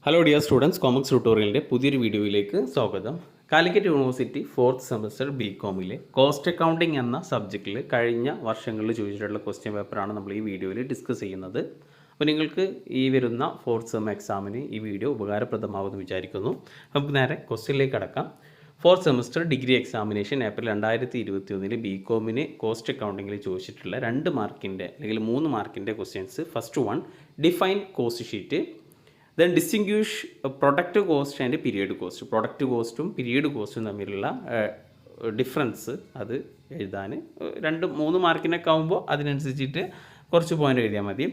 Hello dear students, കോമക്സ് ട്യൂട്ടോറിയലിൻ്റെ പുതിയൊരു വീഡിയോയിലേക്ക് സ്വാഗതം. കാലിക്കറ്റ് യൂണിവേഴ്സിറ്റി 4th സെമസ്റ്റർ ബികോമിലെ കോസ്റ്റ് അക്കൗണ്ടിംഗ് എന്ന സബ്ജക്റ്റിൽ കഴിഞ്ഞ വർഷങ്ങളിൽ ചോദിച്ചിട്ടുള്ള ക്വസ്റ്റ്യൻ പേപ്പറാണ് നമ്മൾ ഈ വീഡിയോയിൽ ഡിസ്കസ് ചെയ്യുന്നത്. അപ്പോൾ നിങ്ങൾക്ക് ഈ വരുന്ന 4th സെം എക്സാമിന് ഈ വീഡിയോ ഉപകാരപ്രദമാകുമെന്ന് വിചാരിക്കുന്നു. നമുക്ക് നേരെ ക്വസ്റ്റ്യനിലേക്ക് കടക്കാം. 4th semester degree examination April 2021 ബികോമിന് കോസ്റ്റ് അക്കൗണ്ടിങ്ങിൽ ചോദിച്ചിട്ടുള്ള 2 മാർക്കിൻ്റെ അല്ലെങ്കിൽ 3 മാർക്കിൻ്റെ ക്വസ്റ്റ്യൻസ്. First one, define cost sheet. Then distinguish product cost and period cost. Product കോസ്റ്റും പീരിയഡ് കോസ്റ്റും തമ്മിലുള്ള ഡിഫറൻസ് അത് എഴുതാൻ 2-3 മാർക്കിനൊക്കെ ആകുമ്പോൾ അതിനനുസരിച്ചിട്ട് കുറച്ച് പോയിൻ്റ് എഴുതിയാൽ മതി.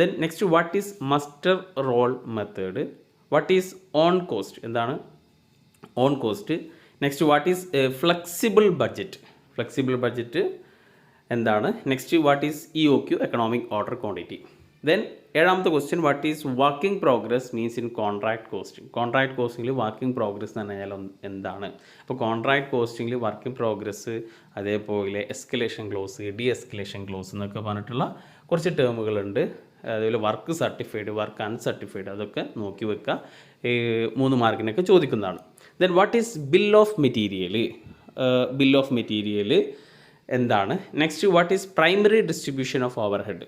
Then next, what is muster roll method. What is on cost, എന്താണ് on cost. Next, what is flexible budget. Flexible budget എന്താണ്. Next, what is EOQ, economic order quantity. Then 7ാമത്തെ question, what is working progress means in contract costing. Contract കോസ്റ്റിംഗിൽ working progress എന്ന് പറഞ്ഞാൽ എന്താണ്. അപ്പോൾ contract കോസ്റ്റിംഗിൽ working progress, അതേപോലെ escalation clause, de escalation clause എന്നൊക്കെ പറഞ്ഞിട്ടുള്ള കുറച്ച് ടേമുകളുണ്ട്. അതുപോലെ വർക്ക് സർട്ടിഫൈഡ്, വർക്ക് അൺസർട്ടിഫൈഡ്, അതൊക്കെ നോക്കി വെക്കുക. 3 മാർക്കിനൊക്കെ ചോദിക്കുന്നതാണ്. Then what is bill of material. Bill of material എന്താണ്. Next, what is primary distribution of overhead.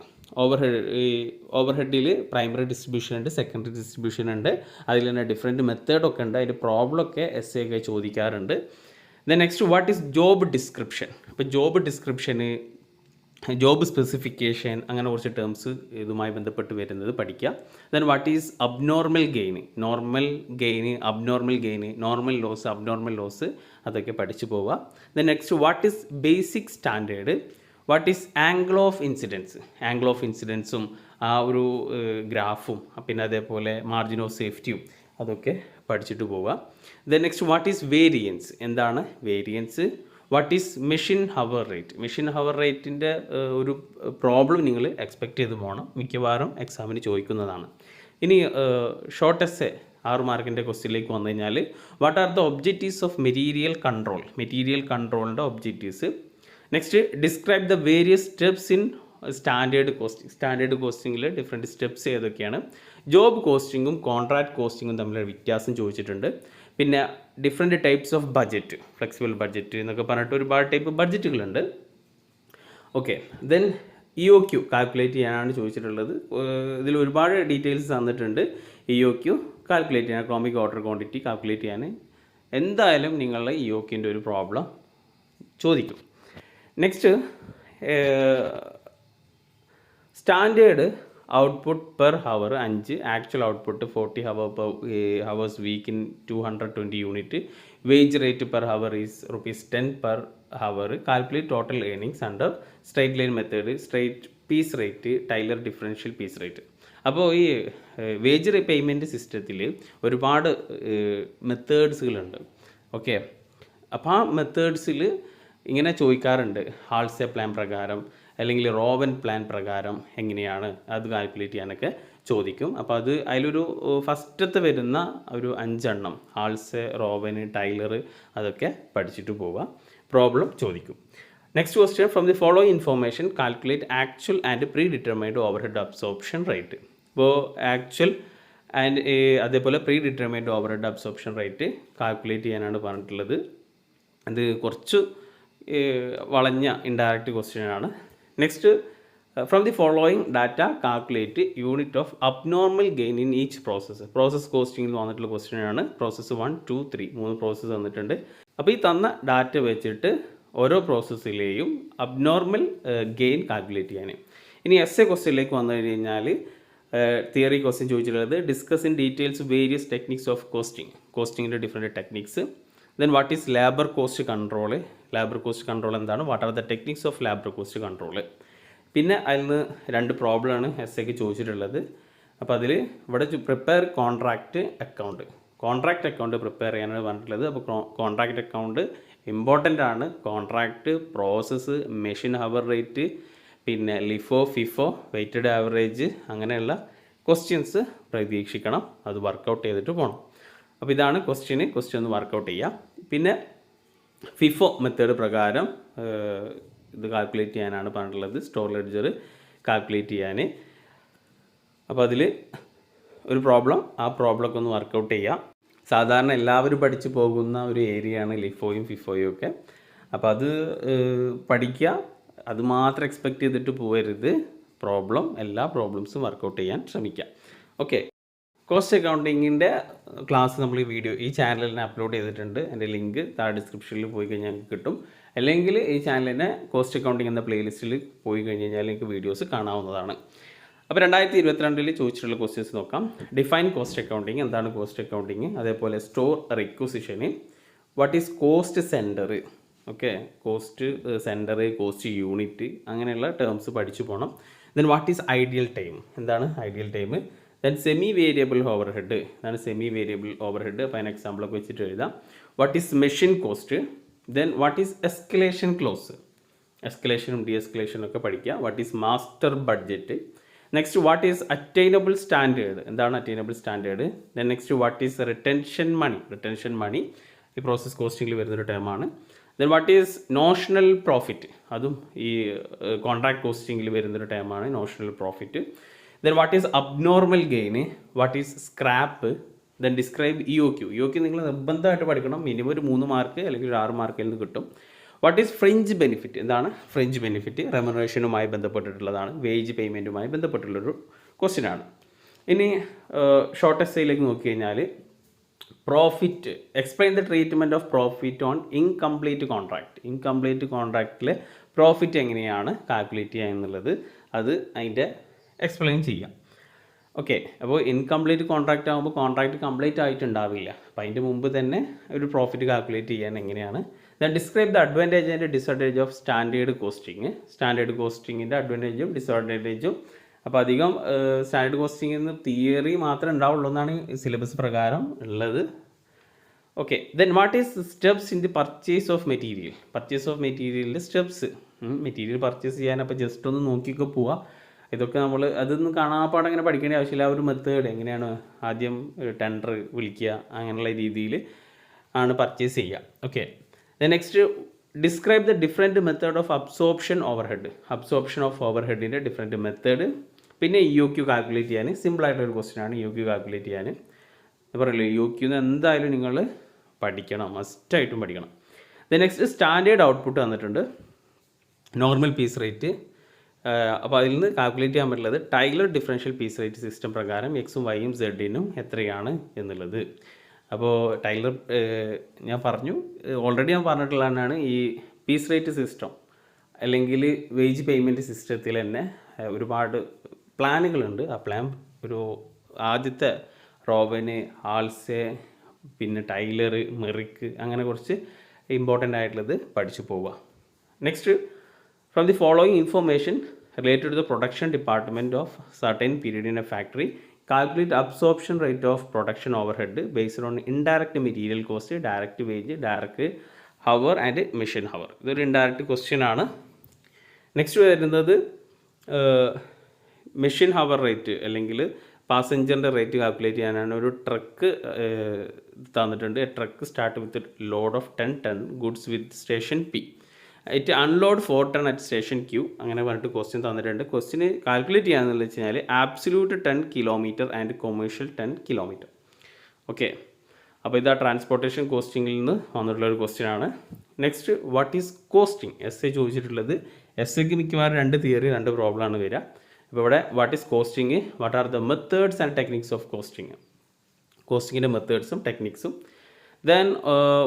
ഓവർഹെഡിൽ പ്രൈമറി ഡിസ്ട്രിബ്യൂഷൻ ഉണ്ട്, സെക്കൻഡറി ഡിസ്ട്രിബ്യൂഷൻ ഉണ്ട്. അതിൽ തന്നെ ഡിഫറെൻറ്റ് മെത്തേഡൊക്കെ ഉണ്ട്. അതിൻ്റെ പ്രോബ്ലമൊക്കെ essay ഒക്കെ ചോദിക്കാറുണ്ട്. Then next, what is job description. അപ്പോൾ ജോബ് ഡിസ്ക്രിപ്ഷന്, ജോബ് സ്പെസിഫിക്കേഷൻ, അങ്ങനെ കുറച്ച് ടേംസ് ഇതുമായി ബന്ധപ്പെട്ട് വരുന്നത് പഠിക്കുക. Then what is abnormal gain. Normal gain, abnormal gain, normal loss, abnormal loss, അതൊക്കെ പഠിച്ചു പോവുക. Then next, what is basic standard. What is angle of incidence. Angle of ഇൻസിഡൻസും ആ ഒരു ഗ്രാഫും പിന്നെ അതേപോലെ മാർജിൻ ഓഫ് സേഫ്റ്റിയും അതൊക്കെ പഠിച്ചിട്ട് പോവുക. Then next, what is variance. എന്താണ് variance. What is machine hour rate. Machine hour റേറ്റിൻ്റെ ഒരു പ്രോബ്ലം നിങ്ങൾ എക്സ്പെക്റ്റ് ചെയ്ത് പോകണം, മിക്കവാറും എക്സാമിന് ചോദിക്കുന്നതാണ്. ഇനി ഷോർട്ട് എസ്സേ 6 മാർക്കിൻ്റെ ക്വസ്റ്റ്യനിലേക്ക് വന്നു കഴിഞ്ഞാൽ, what are the objectives of material control. Material കൺട്രോളിൻ്റെ objectives. Next, describe the various steps in standard costing. Standard കോസ്റ്റിങ്ങിൽ ഡിഫറെൻറ്റ് സ്റ്റെപ്സ് ഏതൊക്കെയാണ്. ജോബ് കോസ്റ്റിങ്ങും കോൺട്രാക്ട് കോസ്റ്റിങ്ങും തമ്മിലുള്ള വ്യത്യാസം ചോദിച്ചിട്ടുണ്ട്. പിന്നെ different types of budget, flexible budget എന്നൊക്കെ പറഞ്ഞിട്ട് ഒരുപാട് ടൈപ്പ് ബഡ്ജറ്റുകളുണ്ട്. ഓക്കെ. ദെൻ EOQ കാൽക്കുലേറ്റ് ചെയ്യാനാണ് ചോദിച്ചിട്ടുള്ളത്. ഇതിൽ ഒരുപാട് ഡീറ്റെയിൽസ് തന്നിട്ടുണ്ട്. EOQ കാൽക്കുലേറ്റ് ചെയ്യാൻ, എക്കണോമിക് ഓർഡർ ക്വാണ്ടിറ്റി കാൽക്കുലേറ്റ് ചെയ്യാൻ എന്തായാലും നിങ്ങളുടെ EOQൻ്റെ ഒരു പ്രോബ്ലം ചോദിക്കും. Next, standard output per hour 5, actual output 40 hours week in 220 unit. Wage rate per hour is ₹10 per hour. Calculate total earnings under straight line method, straight piece rate, Taylor differential piece rate. അപ്പോൾ ഈ wage payment സിസ്റ്റത്തിൽ ഒരുപാട് മെത്തേഡ്സുകളുണ്ട്. Okay. അപ്പോൾ ആ മെത്തേഡ്സിൽ ഇങ്ങനെ ചോദിക്കാറുണ്ട്. ഹാൾസെ plan പ്രകാരം അല്ലെങ്കിൽ റോവൻ പ്ലാൻ പ്രകാരം എങ്ങനെയാണ് അത് കാൽക്കുലേറ്റ് ചെയ്യാനൊക്കെ ചോദിക്കും. അപ്പോൾ അത് അതിലൊരു ഫസ്റ്റത്തെ വരുന്ന ഒരു 5 എണ്ണം, ഹാൾസെ, റോവന്, ടൈലർ, അതൊക്കെ പഠിച്ചിട്ട് പോവുക. പ്രോബ്ലം ചോദിക്കും. Next question, from the following information calculate actual and predetermined overhead absorption rate. ഇപ്പോൾ ആക്ച്വൽ ആൻഡ് അതേപോലെ predetermined overhead absorption rate calculate ചെയ്യാനാണ് പറഞ്ഞിട്ടുള്ളത്. അത് കുറച്ച് വളഞ്ഞ ഇൻഡയറക്റ്റ് ക്വസ്റ്റ്യനാണ്. Next, from the following data calculate unit of abnormal gain in each process. Process കോസ്റ്റിങ്ങിൽ വന്നിട്ടുള്ള ക്വസ്റ്റ്യനാണ്. പ്രോസസ്സ് 1, 2, 3 3 പ്രോസസ്സ് തന്നിട്ടുണ്ട്. അപ്പോൾ ഈ തന്ന ഡാറ്റ വെച്ചിട്ട് ഓരോ പ്രോസസ്സിലെയും അബ്നോർമൽ ഗെയിൻ കാൽക്കുലേറ്റ് ചെയ്യാൻ. ഇനി essay ക്വസ്റ്റ്യനിലേക്ക് വന്നു കഴിഞ്ഞാൽ തിയറി ക്വസ്റ്റ്യൻ ചോദിച്ചിട്ടുള്ളത്, discuss in details various techniques of costing. കോസ്റ്റിങ്ങിൻ്റെ different techniques. Then what is labour cost control. Labour cost control എന്താണ്. What are the techniques of labour cost control. പിന്നെ അതിൽ നിന്ന് 2 പ്രോബ്ലമാണ് essayക്ക് ചോദിച്ചിട്ടുള്ളത്. അപ്പോൾ അതിൽ ഇവിടെ prepare contract account. Contract account prepare ചെയ്യാനാണ് പറഞ്ഞിട്ടുള്ളത്. അപ്പോൾ കോൺട്രാക്റ്റ് അക്കൗണ്ട് ഇമ്പോർട്ടൻ്റ് ആണ്. Contract, process, machine hour rate, പിന്നെ ലിഫോ, ഫിഫോ, വെയ്റ്റഡ് ആവറേജ്, അങ്ങനെയുള്ള ക്വസ്റ്റ്യൻസ് പ്രതീക്ഷിക്കണം. അത് വർക്കൗട്ട് ചെയ്തിട്ട് പോകണം. അപ്പോൾ ഇതാണ് ക്വസ്റ്റ്യൻ ഒന്ന് വർക്കൗട്ട് ചെയ്യാം. പിന്നെ ഫിഫോ മെത്തേഡ് പ്രകാരം ഇത് കാൽക്കുലേറ്റ് ചെയ്യാനാണ് പറഞ്ഞിട്ടുള്ളത്. സ്റ്റോർ ലെഡ്ജർ കാൽക്കുലേറ്റ് ചെയ്യാൻ. അപ്പോൾ അതിൽ ഒരു പ്രോബ്ലം, ആ പ്രോബ്ലമൊക്കെ ഒന്ന് വർക്കൗട്ട് ചെയ്യാം. സാധാരണ എല്ലാവരും പഠിച്ചു പോകുന്ന ഒരു ഏരിയയാണ് ലിഫോയും ഫിഫോയും ഒക്കെ. അപ്പോൾ അത് പഠിക്കുക, അത് മാത്രം എക്സ്പെക്റ്റ് ചെയ്തിട്ട് പോകരുത്. എല്ലാ പ്രോബ്ലംസും വർക്കൗട്ട് ചെയ്യാൻ ശ്രമിക്കുക. ഓക്കെ, കോസ്റ്റ് അക്കൗണ്ടിങ്ങിൻ്റെ ക്ലാസ് നമ്മൾ ഈ ചാനലിൽ തന്നെ അപ്ലോഡ് ചെയ്തിട്ടുണ്ട്. എൻ്റെ ലിങ്ക് താഴെ ഡിസ്ക്രിപ്ഷനിൽ പോയി കഴിഞ്ഞാൽ നിങ്ങൾക്ക് കിട്ടും. അല്ലെങ്കിൽ ഈ ചാനലിൻ്റെ കോസ്റ്റ് അക്കൗണ്ടിങ് എന്ന പ്ലേലിസ്റ്റിൽ പോയി കഴിഞ്ഞ് കഴിഞ്ഞാൽ നിങ്ങൾക്ക് വീഡിയോസ് കാണാവുന്നതാണ്. അപ്പോൾ 2022 ചോദിച്ചിട്ടുള്ള ക്വസ്റ്റ്യൻസ് നോക്കാം. ഡിഫൈൻ കോസ്റ്റ് അക്കൗണ്ടിങ്, എന്താണ് കോസ്റ്റ് അക്കൗണ്ടിങ്? അതേപോലെ store requisition, what is cost centre, okay, cost centre, cost unit, അങ്ങനെയുള്ള ടേംസ് പഠിച്ചു പോകണം. Then what is ideal time, എന്താണ് ideal time? Then semi variable overhead, എന്താണ് സെമി വേരിയബിൾ ഓവർഹെഡ്? അപ്പോൾ അതിന് എക്സാമ്പിളൊക്കെ വെച്ചിട്ട് എഴുതാം. What is machine cost? Then what is escalation clause, എസ്കലേഷനും ഡി എസ്കലേഷനും ഒക്കെ പഠിക്കുക. What is master budget? Next what is attainable standard, എന്താണ് attainable standard? Then next what is retention money, retention money ഈ പ്രോസസ് കോസ്റ്റിംഗിൽ വരുന്നൊരു ടേമാണ്. ദെൻ വാട്ട് ഈസ് നോഷണൽ പ്രോഫിറ്റ്, അതും ഈ കോൺട്രാക്ട് കോസ്റ്റിംഗിൽ വരുന്നൊരു ടേമാണ് notional profit. Then what is abnormal gain? What is scrap? Then describe EOQ, EOQ നിങ്ങൾ നിർബന്ധമായിട്ട് പഠിക്കണം. മിനിമം ഒരു 3 മാർക്ക് അല്ലെങ്കിൽ ഒരു 6 മാർക്കിൽ നിന്ന് കിട്ടും. വാട്ട് ഈസ് ഫ്രിഞ്ച് ബെനിഫിറ്റ്, എന്താണ് ഫ്രിഞ്ച് ബെനിഫിറ്റ്? റെമുനറേഷനുമായി ബന്ധപ്പെട്ടിട്ടുള്ളതാണ്, വേജ് പേയ്മെൻറ്റുമായി ബന്ധപ്പെട്ടുള്ളൊരു ക്വസ്റ്റ്യനാണ്. ഇനി ഷോർട്ട് എസ്സേയിലേക്ക് നോക്കി കഴിഞ്ഞാൽ profit, explain the treatment of profit on incomplete contract, incomplete കോൺട്രാക്റ്റിലെ പ്രോഫിറ്റ് എങ്ങനെയാണ് കാൽക്കുലേറ്റ് ചെയ്യുക എന്നുള്ളത്, അത് അതിൻ്റെ എക്സ്പ്ലെയിൻ ചെയ്യാം. ഓക്കെ, അപ്പോൾ ഇൻകംപ്ലീറ്റ് കോൺട്രാക്റ്റ് ആകുമ്പോൾ കോൺട്രാക്റ്റ് കംപ്ലീറ്റ് ആയിട്ടുണ്ടാവില്ല. അപ്പോൾ അതിൻ്റെ മുമ്പ് തന്നെ ഒരു പ്രോഫിറ്റ് കാൽക്കുലേറ്റ് ചെയ്യാൻ എങ്ങനെയാണ്? Then describe the advantage and disadvantage of standard costing, standard കോസ്റ്റിങ്ങിൻ്റെ അഡ്വാൻറ്റേജും ഡിസഡ്വാൻറ്റേജും. അപ്പോൾ അധികം സ്റ്റാൻഡേർഡ് കോസ്റ്റിംഗ് എന്ന് തിയറി മാത്രമേ ഉണ്ടാവുള്ളൂ എന്നാണ് സിലബസ് പ്രകാരം ഉള്ളത്. Okay, then what is steps in the purchase of material, purchase of മെറ്റീരിയലിൻ്റെ സ്റ്റെപ്സ്, മെറ്റീരിയൽ പർച്ചേസ് ചെയ്യാൻ അപ്പോൾ ജസ്റ്റ് ഒന്ന് നോക്കിയൊക്കെ പോവുക. ഇതൊക്കെ നമ്മൾ അതൊന്നും കാണാപ്പാടെ അങ്ങനെ പഠിക്കേണ്ട ആവശ്യമില്ല. ആ ഒരു മെത്തേഡ് എങ്ങനെയാണ്, ആദ്യം ടെൻഡർ വിളിക്കുക, അങ്ങനെയുള്ള രീതിയിൽ ആണ് പർച്ചേസ് ചെയ്യുക. Okay, next describe the different method of absorption overhead, absorption of ഓവർഹെഡിൻ്റെ ഡിഫറെൻറ്റ് മെത്തേഡ്. പിന്നെ EOQ കാൽക്കുലേറ്റ് ചെയ്യാൻ സിമ്പിളായിട്ടൊരു ക്വസ്റ്റ്യനാണ് EOQ കാൽക്കുലേറ്റ് ചെയ്യാൻ. പറയല്ലോ EOQ എന്തായാലും നിങ്ങൾ പഠിക്കണം, മസ്റ്റായിട്ടും പഠിക്കണം. നെക്സ്റ്റ് സ്റ്റാൻഡേർഡ് ഔട്ട്പുട്ട് തന്നിട്ടുണ്ട്, നോർമൽ പീസ് റേറ്റ്. അപ്പോൾ അതിൽ നിന്ന് കാൽക്കുലേറ്റ് ചെയ്യാൻ പറ്റുള്ളത് Taylor differential piece rate system പ്രകാരം എക്സും വൈയും സെഡിനും എത്രയാണ് എന്നുള്ളത്. അപ്പോൾ ടൈലർ ഞാൻ ഓൾറെഡി ഞാൻ പറഞ്ഞിട്ടുള്ളതാണ്. ഈ പീസ് റേറ്റ് സിസ്റ്റം അല്ലെങ്കിൽ വേജ് പേയ്മെൻറ്റ് സിസ്റ്റത്തിൽ തന്നെ ഒരുപാട് പ്ലാനുകളുണ്ട്. ആ പ്ലാൻ ഒരു ആദ്യത്തെ റോബന്, ഹാൾസെ, പിന്നെ ടൈലർ, മെറിക്ക്, അങ്ങനെ കുറച്ച് ഇമ്പോർട്ടൻ്റ് ആയിട്ടുള്ളത് പഠിച്ചു പോവുക. Next, from the following information related to the production department of certain period in a factory, calculate absorption rate of production overhead based on indirect material cost, direct wage, direct hour and machine hour. ഇതൊരു indirect question ആണ്. Next വരുന്നത് machine hour rate അല്ലെങ്കിൽ പാസഞ്ചറിൻ്റെ rate calculate ചെയ്യാനാണ്. ഒരു truck തന്നിട്ടുണ്ട്. Truck start with load of 10 ton goods with station P, it unload 4 ton at station Q, അങ്ങനെ പറഞ്ഞിട്ട് question തന്നിട്ടുണ്ട്. ക്വസ്റ്റ്യന് കാൽക്കുലേറ്റ് ചെയ്യാമെന്ന് വെച്ച് കഴിഞ്ഞാൽ absolute 10 kilometer and commercial 10 kilometer. Okay, അപ്പോൾ ഇതാ ട്രാൻസ്പോർട്ടേഷൻ കോസ്റ്റിങ്ങിൽ നിന്ന് വന്നിട്ടുള്ളൊരു ക്വസ്റ്റ്യൻ ആണ്. Next, what is costing? S ചോദിച്ചിട്ടുള്ളത്. എസ്ക്ക് മിക്കവാറും 2 തിയറി 2 പ്രോബ്ലമാണ് വരിക. അപ്പോൾ ഇവിടെ what is costing, what are the methods and techniques of costing, കോസ്റ്റിങ്ങിൻ്റെ മെത്തേഡ്സും ടെക്നിക്സും. Then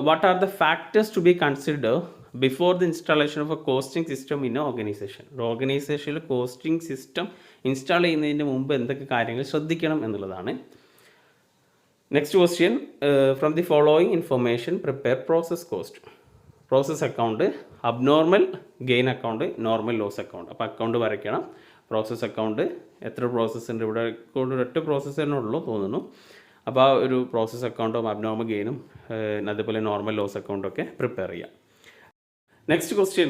what are the factors to be consider before the installation of a costing system in organisation, ഒരു ഓർഗനൈസേഷനിൽ കോസ്റ്റിംഗ് സിസ്റ്റം ഇൻസ്റ്റാൾ ചെയ്യുന്നതിന് മുമ്പ് എന്തൊക്കെ കാര്യങ്ങൾ ശ്രദ്ധിക്കണം എന്നുള്ളതാണ്. Next question, from the following information prepare process cost, process account, abnormal gain account, normal loss account. അപ്പോൾ account വരയ്ക്കണം. പ്രോസസ് അക്കൗണ്ട് എത്ര പ്രോസസ്സ് ഉണ്ട്? ഇവിടെ ഒരൊറ്റ പ്രോസസ്സ് തന്നെ ഉള്ളൂ തോന്നുന്നു. അപ്പോൾ ആ ഒരു പ്രോസസ് അക്കൗണ്ടും അബ്നോർമൽ ഗെയിനും അതുപോലെ നോർമൽ ലോസ് അക്കൗണ്ടൊക്കെ പ്രിപ്പയർ ചെയ്യാം. Next question,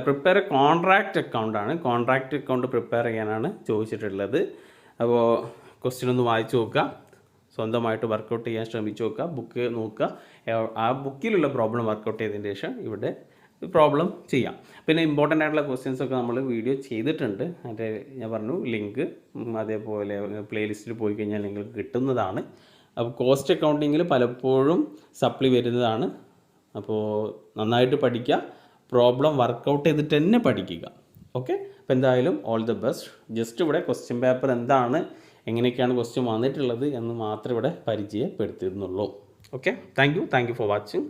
prepare a contract അക്കൗണ്ടാണ്. കോൺട്രാക്റ്റ് അക്കൗണ്ട് പ്രിപ്പയർ ചെയ്യാനാണ് ചോദിച്ചിട്ടുള്ളത്. അപ്പോൾ ക്വസ്റ്റ്യൻ ഒന്ന് വായിച്ചു നോക്കുക, സ്വന്തമായിട്ട് വർക്കൗട്ട് ചെയ്യാൻ ശ്രമിച്ചു നോക്കുക, ബുക്ക് നോക്കുക. ആ ബുക്കിലുള്ള പ്രോബ്ലം വർക്കൗട്ട് ചെയ്തതിന് ശേഷം ഇവിടെ പ്രോബ്ലം ചെയ്യാം. പിന്നെ ഇമ്പോർട്ടൻ്റ് ആയിട്ടുള്ള ക്വസ്റ്റ്യൻസ് ഒക്കെ നമ്മൾ വീഡിയോ ചെയ്തിട്ടുണ്ട്. അതിൻ്റെ ഞാൻ പറഞ്ഞു ലിങ്ക് അതേപോലെ പ്ലേലിസ്റ്റിൽ പോയി കഴിഞ്ഞാൽ നിങ്ങൾക്ക് കിട്ടുന്നതാണ്. അപ്പോൾ കോസ്റ്റ് അക്കൗണ്ടിങ്ങിൽ പലപ്പോഴും സപ്ലി വരുന്നതാണ്. അപ്പോൾ നന്നായിട്ട് പഠിക്കുക, പ്രോബ്ലം വർക്കൗട്ട് ചെയ്തിട്ട് തന്നെ പഠിക്കുക. ഓക്കെ, അപ്പോൾ എന്തായാലും ഓൾ ദി ബെസ്റ്റ്. ജസ്റ്റ് ഇവിടെ ക്വസ്റ്റ്യൻ പേപ്പർ എന്താണ്, എങ്ങനെയൊക്കെയാണ് ക്വസ്റ്റ്യൻ വന്നിട്ടുള്ളത് എന്ന് മാത്രമേ ഇവിടെ പരിചയപ്പെടുത്തിയിരുന്നുള്ളൂ. Okay, thank you for watching.